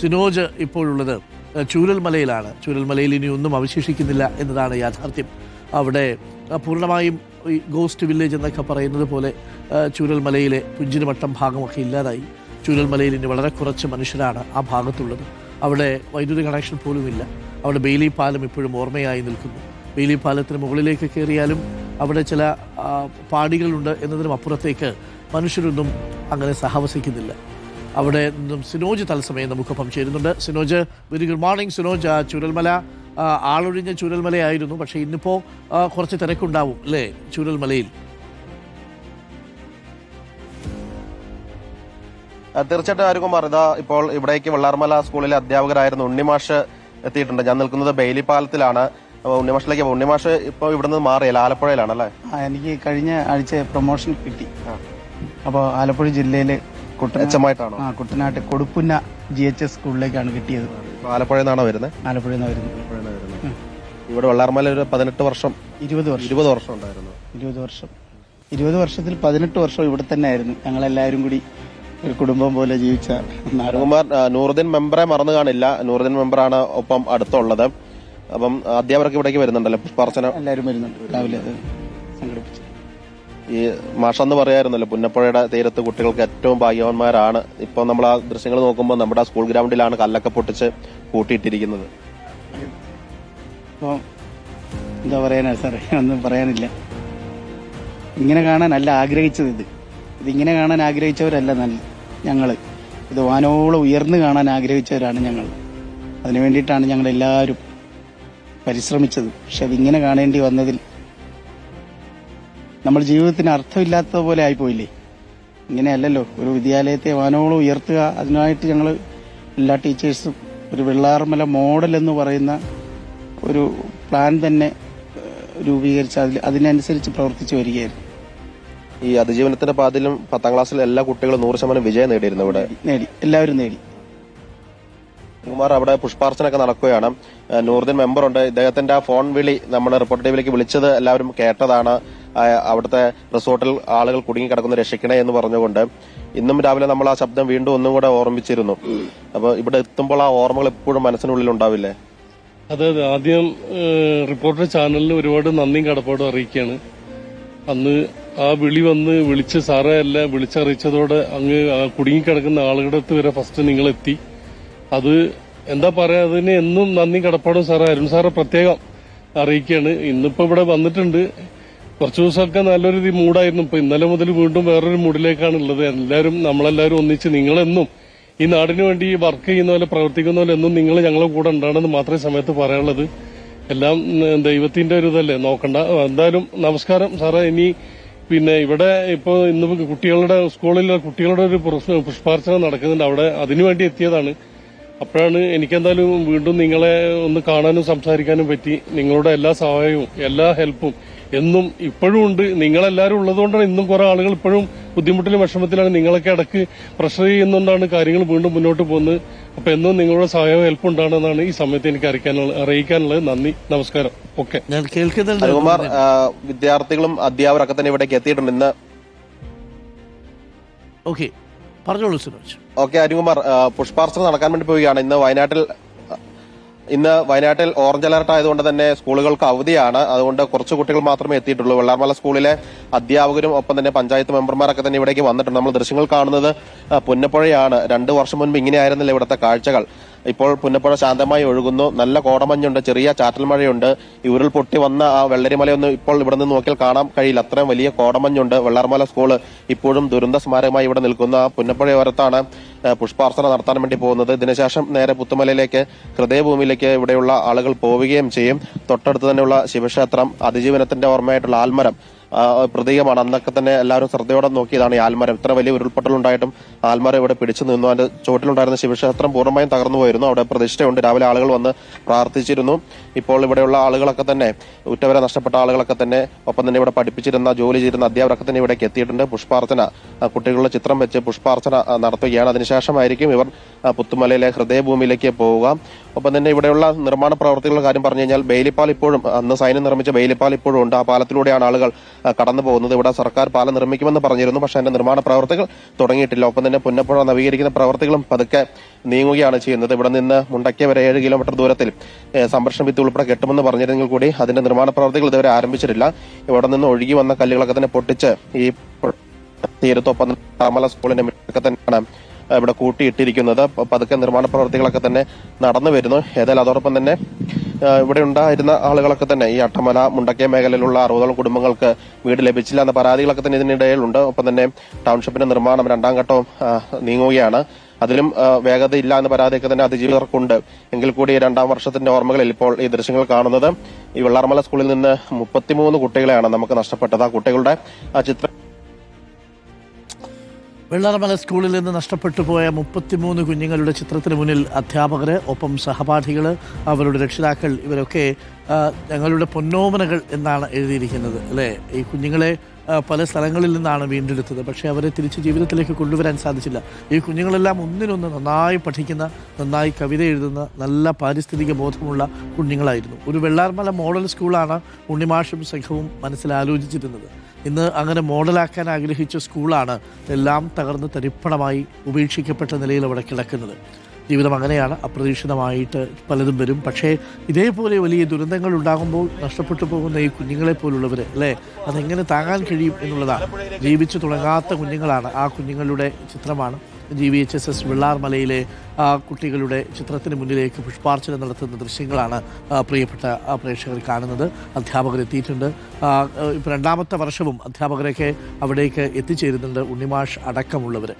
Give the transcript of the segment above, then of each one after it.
സിനോജ് ഇപ്പോഴുള്ളത് ചൂരൽമലയിലാണ്. ചൂരൽമലയിൽ ഇനി ഒന്നും അവശേഷിക്കുന്നില്ല എന്നതാണ് യാഥാർത്ഥ്യം. അവിടെ പൂർണ്ണമായും ഈ ഗോസ്റ്റ് വില്ലേജ് എന്നൊക്കെ പറയുന്നത് പോലെ ചൂരൽമലയിലെ പുഞ്ചിരിമട്ടം ഭാഗമൊക്കെ ഇല്ലാതായി. ചൂരൽമലയിൽ ഇനി വളരെ കുറച്ച് മനുഷ്യരാണ് ആ ഭാഗത്തുള്ളത്. അവിടെ വൈദ്യുതി കണക്ഷൻ പോലുമില്ല. അവിടെ ബെയിലി പാലം ഇപ്പോഴും ഓർമ്മയായി നിൽക്കുന്നു. ബെയിലി പാലത്തിന് മുകളിലേക്ക് കയറിയാലും അവിടെ ചില പാടികളുണ്ട് എന്നതിനും അപ്പുറത്തേക്ക് മനുഷ്യരൊന്നും അങ്ങനെ സഹവസിക്കുന്നില്ല. അവിടെ നിന്നും സിനോജ് തത്സമയം നമുക്കൊപ്പം ചേരുന്നുണ്ട്. Sinoj, very good morning. Sinoj, Chooralmala ആളൊഴിഞ്ഞ ചൂരൽമലയായിരുന്നു, പക്ഷേ ഇന്നിപ്പോൾ കുറച്ച് തിരക്കുണ്ടാവും അല്ലേ ചൂരൽമലയിൽ? തീർച്ചയായിട്ടും അരുകുമാർ, ഇതാ ഇപ്പോൾ ഇവിടേക്ക് വെള്ളാർമല സ്കൂളിലെ അധ്യാപകരായിരുന്നു ഉണ്ണിമാഷ് എത്തിയിട്ടുണ്ട്. ഞാൻ നിൽക്കുന്നത് ബെയിലി പാലത്തിലാണ്. ഉണ്ണിമാഷിലേക്ക് ഉണ്ണിമാഷ് ഇപ്പോൾ ഇവിടുന്ന് മാറിയല്ല, ആലപ്പുഴയിലാണ് അല്ലേ? എനിക്ക് കഴിഞ്ഞ ആഴ്ച പ്രൊമോഷൻ കിട്ടി. അപ്പോൾ ആലപ്പുഴ ജില്ലയിലെ കുട്ടനാട്ട് കൊടുപ്പുന്ന GHS സ്കൂളിലേക്കാണ് കിട്ടിയത്. ആലപ്പുഴയിൽ നിന്നാണോ വരുന്നത്? ആലപ്പുഴയിൽ നിന്ന് വരുന്നത്. ഇവിടെ വെള്ളാർമല ഒരു 18 വർഷം 20 വർഷം ഉണ്ടായിരുന്നു. 20 വർഷത്തിൽ 18 വർഷം ഇവിടെ തന്നെ ആയിരുന്നു. ഞങ്ങളെല്ലാവരും കൂടി ഒരു കുടുംബം പോലെ ജീവിച്ച. അരുകുമാർ, നൂറുദ്ദീൻ മെമ്പറെ മറന്നു കാണില്ല. നൂറുദ്ദീൻ മെമ്പറാണ് ഒപ്പം അടുത്തുള്ളത്. അപ്പം അധ്യാപകർക്ക് ഇവിടേക്ക് വരുന്നുണ്ടല്ലോ, പുഷ്പാർച്ചന എല്ലാവരും വരുന്നുണ്ട്. രാവിലെ അത് സംഘടിപ്പിച്ചു. ഈ മാഷെന്ന് പറയായിരുന്നല്ലോ, പുന്നപ്പുഴയുടെ തീരത്ത് കുട്ടികൾക്ക് ഏറ്റവും ഭാഗ്യവാന്മാരാണ്. ഇപ്പൊ നമ്മൾ ആ ദൃശ്യങ്ങൾ നോക്കുമ്പോൾ നമ്മുടെ സ്കൂൾ ഗ്രൗണ്ടിലാണ് കല്ലൊക്കെ പൊട്ടിച്ച് കൂട്ടിയിട്ടിരിക്കുന്നത്. അപ്പോൾ എന്താ പറയാനാ സാറേ, ഒന്നും പറയാനില്ല. ഇങ്ങനെ കാണാൻ അല്ല ആഗ്രഹിച്ചത്. ഇതിങ്ങനെ കാണാൻ ആഗ്രഹിച്ചവരല്ല ഞങ്ങൾ. ഇത് വാനോളം ഉയർന്നു കാണാൻ ആഗ്രഹിച്ചവരാണ് ഞങ്ങൾ. അതിനു വേണ്ടിയിട്ടാണ് ഞങ്ങൾ എല്ലാവരും പരിശ്രമിച്ചത്. പക്ഷെ അതിങ്ങനെ കാണേണ്ടി വന്നതിൽ നമ്മൾ ജീവിതത്തിന് അർത്ഥമില്ലാത്തതുപോലെ ആയിപ്പോയില്ലേ. ഇങ്ങനെയല്ലല്ലോ ഒരു വിദ്യാലയത്തെ വാനോളം ഉയർത്തുക. അതിനായിട്ട് ഞങ്ങൾ എല്ലാ ടീച്ചേഴ്സും ഒരു വെള്ളാർമല മോഡൽ എന്ന് പറയുന്ന ഒരു പ്ലാൻ തന്നെ രൂപീകരിച്ച് അതിനനുസരിച്ച് പ്രവർത്തിച്ചു വരികയായിരുന്നു. ഈ അതിജീവനത്തിന്റെ പാതിലും 10ാം ക്ലാസ്സിൽ എല്ലാ കുട്ടികളും 100% വിജയം നേടിയിരുന്നു. ഇവിടെ എല്ലാവരും നേടി. കുമാർ, അവിടെ പുഷ്പാർച്ചനൊക്കെ നടക്കുകയാണ്. നൂറുദ്ദീൻ മെമ്പറുണ്ട്. ഇദ്ദേഹത്തിന്റെ ആ ഫോൺ വിളി നമ്മുടെ റിപ്പോർട്ടർ ടീവിലേക്ക് വിളിച്ചത് എല്ലാവരും കേട്ടതാണ്. അവിടുത്തെ റിസോർട്ടിൽ ആളുകൾ കുടുങ്ങിക്കിടക്കുന്ന രക്ഷിക്കണേ എന്ന് പറഞ്ഞുകൊണ്ട് ഇന്നും രാവിലെ നമ്മൾ ആ ശബ്ദം വീണ്ടും ഒന്നും കൂടെ ഓർമ്മിച്ചിരുന്നു. അപ്പൊ ഇവിടെ എത്തുമ്പോൾ ആ ഓർമ്മകൾ എപ്പോഴും മനസ്സിനുള്ളിൽ ഉണ്ടാവില്ലേ? അതെ, ആദ്യം റിപ്പോർട്ടർ ചാനലിന് ഒരുപാട് നന്ദിയും കടപ്പാടും അറിയിക്കുകയാണ്. അന്ന് ആ വിളിച്ച് സാറെ എല്ലാം വിളിച്ചറിയിച്ചതോടെ അങ്ങ് കുടുങ്ങിക്കിടക്കുന്ന ആളുകളുടെ അടുത്ത് വരെ ഫസ്റ്റ് നിങ്ങൾ എത്തി. അത് എന്താ പറയാ, അതിന് എന്നും നന്ദി കടപ്പാടും സാറേ, അരുൺ സാറെ പ്രത്യേകം അറിയിക്കുകയാണ്. ഇന്നിപ്പോ ഇവിടെ വന്നിട്ടുണ്ട്. കുറച്ചു ദിവസമൊക്കെ നല്ലൊരു മൂഡായിരുന്നു. ഇപ്പൊ ഇന്നലെ മുതൽ വീണ്ടും വേറൊരു മൂഡിലേക്കാണ് ഉള്ളത്. നമ്മളെല്ലാവരും ഒന്നിച്ച് നിങ്ങളെന്നും ഈ നാടിന് വേണ്ടി വർക്ക് ചെയ്യുന്ന പോലെ പ്രവർത്തിക്കുന്ന പോലെ എന്നും നിങ്ങൾ ഞങ്ങളെ കൂടെ ഉണ്ടാണെന്ന് മാത്രമേ സമയത്ത് പറയാനുള്ളത്. എല്ലാം ദൈവത്തിന്റെ ഒരു ഇതല്ലേ, നോക്കണ്ട. എന്തായാലും നമസ്കാരം സാറേ. ഇനി ഇവിടെ ഇപ്പൊ ഇന്ന് സ്കൂളിലെ കുട്ടികളുടെ ഒരു പുഷ്പാർച്ചന നടക്കുന്നുണ്ട്. അവിടെ അതിനുവേണ്ടി എത്തിയതാണ്. അപ്പോഴാണ് എനിക്കെന്തായാലും വീണ്ടും നിങ്ങളെ ഒന്ന് കാണാനും സംസാരിക്കാനും പറ്റി. നിങ്ങളുടെ എല്ലാ സഹായവും എല്ലാ ഹെൽപ്പും എന്നും ഇപ്പോഴും ഉണ്ട്. നിങ്ങളെല്ലാവരും ഉള്ളതുകൊണ്ടാണ് ഇന്നും കുറെ ആളുകൾ ഇപ്പോഴും ബുദ്ധിമുട്ടിലും വിഷമത്തിലാണ്. നിങ്ങളൊക്കെ ഇടയ്ക്ക് പ്രഷർ ചെയ്യുന്നതുകൊണ്ടാണ് കാര്യങ്ങൾ വീണ്ടും മുന്നോട്ട് പോകുന്നത്. അപ്പൊ എന്നും നിങ്ങളുടെ സഹായവും ഹെൽപ്പ് ഉണ്ടാണെന്നാണ് ഈ സമയത്ത് എനിക്ക് അറിയിക്കാനുള്ളത്. നന്ദി, നമസ്കാരം. ഓക്കെ. ഞാൻ കേൾക്കുന്നുണ്ട്. കുമാർ, വിദ്യാർത്ഥികളും അധ്യാപകരൊക്കെ തന്നെ ഇവിടേക്ക് എത്തിയിട്ടുണ്ട് ഇന്ന്. ഓക്കെ, പറഞ്ഞോളൂ സുനോജ്. ഓക്കെ അരുകുമാർ, പുഷ്പാർച്ചന നടക്കാൻ വേണ്ടി പോവുകയാണ്. ഇന്ന് വയനാട്ടിൽ ഓറഞ്ച് അലർട്ട് ആയതുകൊണ്ട് തന്നെ സ്കൂളുകൾക്ക് അവധിയാണ്. അതുകൊണ്ട് കുറച്ച് കുട്ടികൾ മാത്രമേ എത്തിയിട്ടുള്ളൂ. വെള്ളാർമല സ്കൂളിലെ അധ്യാപകരും ഒപ്പം തന്നെ പഞ്ചായത്ത് മെമ്പർമാരൊക്കെ തന്നെ ഇവിടേക്ക് വന്നിട്ടുണ്ട്. നമ്മൾ ദൃശ്യങ്ങൾ കാണുന്നത് പുന്നപ്പുഴയാണ്. 2 വർഷം മുൻപ് ഇങ്ങനെയായിരുന്നില്ല ഇവിടുത്തെ കാഴ്ചകൾ. ഇപ്പോൾ പുന്നപ്പുഴ ശാന്തമായി ഒഴുകുന്നു. നല്ല കോടമഞ്ഞുണ്ട്, ചെറിയ ചാറ്റൽ മഴയുണ്ട്. ഈ ഉരുൾപൊട്ടി വന്ന ആ വെള്ളരിമലയൊന്നും ഇപ്പോൾ ഇവിടെ നിന്ന് നോക്കിയാൽ കാണാൻ കഴിയില്ല. അത്രയും വലിയ കോടമഞ്ഞുണ്ട്. വെള്ളാർമല സ്കൂള് ഇപ്പോഴും ദുരന്ത സ്മാരകമായി ഇവിടെ നിൽക്കുന്ന പുന്നപ്പുഴയോരത്താണ് പുഷ്പാർച്ചന നടത്താൻ വേണ്ടി പോകുന്നത്. ഇതിനുശേഷം നേരെ പുത്തുമലയിലേക്ക്, ഹൃദയഭൂമിയിലേക്ക് ഇവിടെയുള്ള ആളുകൾ പോവുകയും ചെയ്യും. തൊട്ടടുത്ത് തന്നെയുള്ള ശിവക്ഷേത്രം, അതിജീവനത്തിന്റെ ഓർമ്മയായിട്ടുള്ള ആൽമരം പ്രതീകമാണ്. അന്നൊക്കെ തന്നെ എല്ലാവരും ശ്രദ്ധയോടെ നോക്കിയതാണ് ഈ ആൽമരം. ഇത്ര വലിയ ഉരുൾപൊട്ടലുണ്ടായിട്ടും ആൽമരം ഇവിടെ പിടിച്ചു നിന്നു. അതിന്റെ ചുവട്ടിലുണ്ടായിരുന്ന ശിവക്ഷേത്രം പൂർണ്ണമായും തകർന്നു പോയിരുന്നു. അവിടെ പ്രതിഷ്ഠയുണ്ട്. രാവിലെ ആളുകൾ വന്ന് പ്രാർത്ഥിച്ചിരുന്നു. ഇപ്പോൾ ഇവിടെയുള്ള ആളുകളൊക്കെ തന്നെ, ഉറ്റവരെ നഷ്ടപ്പെട്ട ആളുകളൊക്കെ തന്നെ, ഒപ്പം തന്നെ ഇവിടെ പഠിപ്പിച്ചിരുന്ന, ജോലി ചെയ്തിരുന്ന അധ്യാപകരൊക്കെ തന്നെ ഇവിടേക്ക് എത്തിയിട്ടുണ്ട്. പുഷ്പാർച്ചന, കുട്ടികളുടെ ചിത്രം വെച്ച് പുഷ്പാർച്ചന നടത്തുകയാണ്. അതിനുശേഷമായിരിക്കും ഇവർ പുത്തുമലയിലെ ഹൃദയഭൂമിയിലേക്ക് പോവുക. ഒപ്പം തന്നെ ഇവിടെയുള്ള നിർമ്മാണ പ്രവർത്തികളുടെ കാര്യം പറഞ്ഞു കഴിഞ്ഞാൽ ബെയിലിപ്പാൽ ഇപ്പോഴും അന്ന് സൈന്യം നിർമ്മിച്ച ബെയിലിപ്പാൽ ഇപ്പോഴും ഉണ്ട്. ആ പാലത്തിലൂടെയാണ് ആളുകൾ കടന്നു പോകുന്നത്. ഇവിടെ സർക്കാർ പാലം നിർമ്മിക്കുമെന്ന് പറഞ്ഞിരുന്നു, പക്ഷേ അതിന്റെ നിർമ്മാണ പ്രവർത്തികൾ തുടങ്ങിയിട്ടില്ല. ഒപ്പം തന്നെ പുന്നപ്പുഴ നവീകരിക്കുന്ന പ്രവർത്തികളും പതുക്കെ നീങ്ങുകയാണ് ചെയ്യുന്നത്. ഇവിടെ നിന്ന് മുണ്ടയ്ക്ക വരെ 7 കിലോമീറ്റർ ദൂരത്തിൽ സംരക്ഷണ ഭിത്തി ഉൾപ്പെടെ കെട്ടുമെന്ന് പറഞ്ഞിരുന്നെങ്കിൽ കൂടി അതിന്റെ നിർമ്മാണ പ്രവർത്തികൾ ഇതുവരെ ആരംഭിച്ചിട്ടില്ല. ഇവിടെ നിന്ന് ഒഴുകി വന്ന കല്ലുകളൊക്കെ തന്നെ പൊട്ടിച്ച് ഈ തീരത്തൊപ്പം താമല സ്കൂളിന്റെ മുറ്റൊക്കെ തന്നെയാണ് ഇവിടെ കൂട്ടിയിട്ടിരിക്കുന്നത്. പതുക്കെ നിർമ്മാണ പ്രവർത്തികളൊക്കെ തന്നെ നടന്നു വരുന്നു. ഏതായാലും അതോടൊപ്പം തന്നെ ഇവിടെ ഉണ്ടായിരുന്ന ആളുകളൊക്കെ തന്നെ ഈ അട്ടമല മുണ്ടക്കയ മേഖലയിലുള്ള 60ഓളം കുടുംബങ്ങൾക്ക് വീട് ലഭിച്ചില്ല എന്ന പരാതികളൊക്കെ തന്നെ ഇതിനിടയിലുണ്ട്. ഒപ്പം തന്നെ ടൗൺഷിപ്പിന്റെ നിർമ്മാണം 2ാം ഘട്ടവും നീങ്ങുകയാണ്. അതിലും വേഗതയില്ല എന്ന പരാതിയൊക്കെ തന്നെ അതിജീവിതർക്കുണ്ട്. എങ്കിൽ കൂടി 2ാം വർഷത്തിന്റെ ഓർമ്മകളിൽ ഇപ്പോൾ ഈ ദൃശ്യങ്ങൾ കാണുന്നത് ഈ വെള്ളാർമല സ്കൂളിൽ നിന്ന് 33 കുട്ടികളെയാണ് നമുക്ക് നഷ്ടപ്പെട്ടത്. ആ കുട്ടികളുടെ ചിത്രം വെള്ളാർമല സ്കൂളിൽ നിന്ന് നഷ്ടപ്പെട്ടു പോയ 33 കുഞ്ഞുങ്ങളുടെ ചിത്രത്തിന് മുന്നിൽ അധ്യാപകർ, ഒപ്പം സഹപാഠികൾ, അവരുടെ രക്ഷിതാക്കൾ, ഇവരൊക്കെ ഞങ്ങളുടെ പൊന്നോമനകൾ എന്നാണ് എഴുതിയിരിക്കുന്നത് അല്ലേ. ഈ കുഞ്ഞുങ്ങളെ പല സ്ഥലങ്ങളിൽ നിന്നാണ് വീണ്ടെടുത്തത്, പക്ഷേ അവരെ തിരിച്ച് ജീവിതത്തിലേക്ക് കൊണ്ടുവരാൻ സാധിച്ചില്ല. ഈ കുഞ്ഞുങ്ങളെല്ലാം ഒന്നിനൊന്ന് നന്നായി പഠിക്കുന്ന, നന്നായി കവിത എഴുതുന്ന, നല്ല പാരിസ്ഥിതിക ബോധമുള്ള കുഞ്ഞുങ്ങളായിരുന്നു. ഒരു വെള്ളാർമല മോഡൽ സ്കൂളാണ് ഉണ്ണിമാഷും സംഘവും മനസ്സിലാലോചിച്ചിരുന്നത്. ഇന്ന് അങ്ങനെ മോഡലാക്കാൻ ആഗ്രഹിച്ച സ്കൂളാണ് എല്ലാം തകർന്ന് തരിപ്പണമായി ഉപേക്ഷിക്കപ്പെട്ട നിലയിൽ അവിടെ കിടക്കുന്നത്. ജീവിതം അങ്ങനെയാണ്, അപ്രതീക്ഷിതമായിട്ട് പലതും വരും. പക്ഷേ ഇതേപോലെ വലിയ ദുരന്തങ്ങൾ ഉണ്ടാകുമ്പോൾ നഷ്ടപ്പെട്ടു പോകുന്ന ഈ കുഞ്ഞുങ്ങളെ പോലുള്ളവർ അല്ലേ, അതെങ്ങനെ താങ്ങാൻ കഴിയും എന്നുള്ളതാണ്. ജീവിച്ചു തുടങ്ങാത്ത കുഞ്ഞുങ്ങളാണ്. ആ കുഞ്ഞുങ്ങളുടെ ചിത്രമാണ് GVHSS വെള്ളാർമലയിലെ കുട്ടികളുടെ ചിത്രത്തിന് മുന്നിലേക്ക് പുഷ്പാർച്ചന നടത്തുന്ന ദൃശ്യങ്ങളാണ് പ്രിയപ്പെട്ട പ്രേക്ഷകർ കാണുന്നത്. അധ്യാപകരെത്തിയിട്ടുണ്ട്. ഇപ്പോൾ 2ാമത്തെ വർഷവും അധ്യാപകരൊക്കെ അവിടേക്ക് എത്തിച്ചേരുന്നുണ്ട്, ഉണ്ണിമാഷ് അടക്കമുള്ളവർ.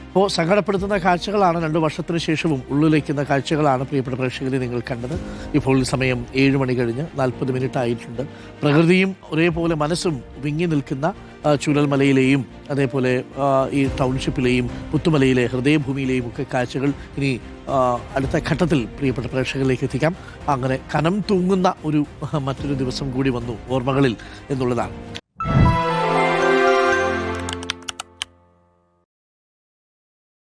അപ്പോൾ സങ്കടപ്പെടുത്തുന്ന കാഴ്ചകളാണ് 2 വർഷത്തിന് ശേഷവും ഉള്ളിലേക്കുന്ന കാഴ്ചകളാണ് പ്രിയപ്പെട്ട പ്രേക്ഷകരെ നിങ്ങൾ കണ്ടത്. ഇപ്പോൾ സമയം 7 മണി കഴിഞ്ഞ് 40 മിനിറ്റ് ആയിട്ടുണ്ട്. പ്രകൃതിയും ഒരേപോലെ മനസ്സും വിങ്ങി നിൽക്കുന്ന ചൂരൽമലയിലെയും അതേപോലെ ഈ ടൗൺഷിപ്പിലെയും പുത്തുമലയിലെ ഹൃദയഭൂമിയിലെയും ഒക്കെ കാഴ്ചകൾ ഇനി അടുത്ത ഘട്ടത്തിൽ പ്രിയപ്പെട്ട പ്രേക്ഷകരിലേക്ക് എത്തിക്കാം. അങ്ങനെ കനം തൂങ്ങുന്ന മറ്റൊരു ദിവസം കൂടി വന്നു ഓർമ്മകളിൽ എന്നുള്ളതാണ്.